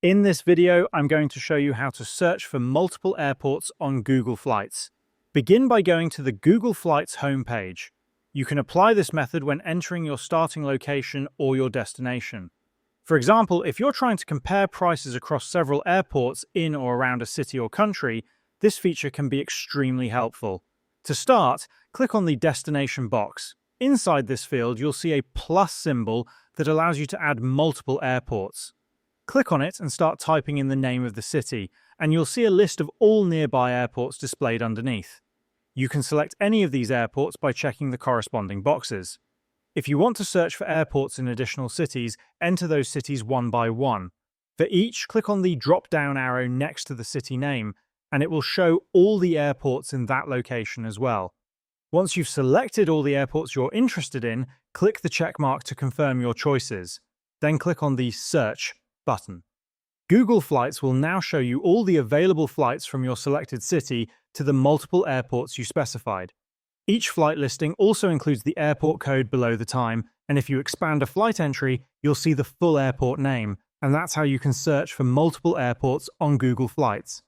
In this video, I'm going to show you how to search for multiple airports on Google Flights. Begin by going to the Google Flights homepage. You can apply this method when entering your starting location or your destination. For example, if you're trying to compare prices across several airports in or around a city or country, this feature can be extremely helpful. To start, click on the destination box. Inside this field, you'll see a plus symbol that allows you to add multiple airports. Click on it and start typing in the name of the city, and you'll see a list of all nearby airports displayed underneath. You can select any of these airports by checking the corresponding boxes. If you want to search for airports in additional cities, enter those cities one by one. For each, click on the drop-down arrow next to the city name, and it will show all the airports in that location as well. Once you've selected all the airports you're interested in, click the check mark to confirm your choices. Then click on the Search button. Google Flights will now show you all the available flights from your selected city to the multiple airports you specified. Each flight listing also includes the airport code below the time, and if you expand a flight entry, you'll see the full airport name, and that's how you can search for multiple airports on Google Flights.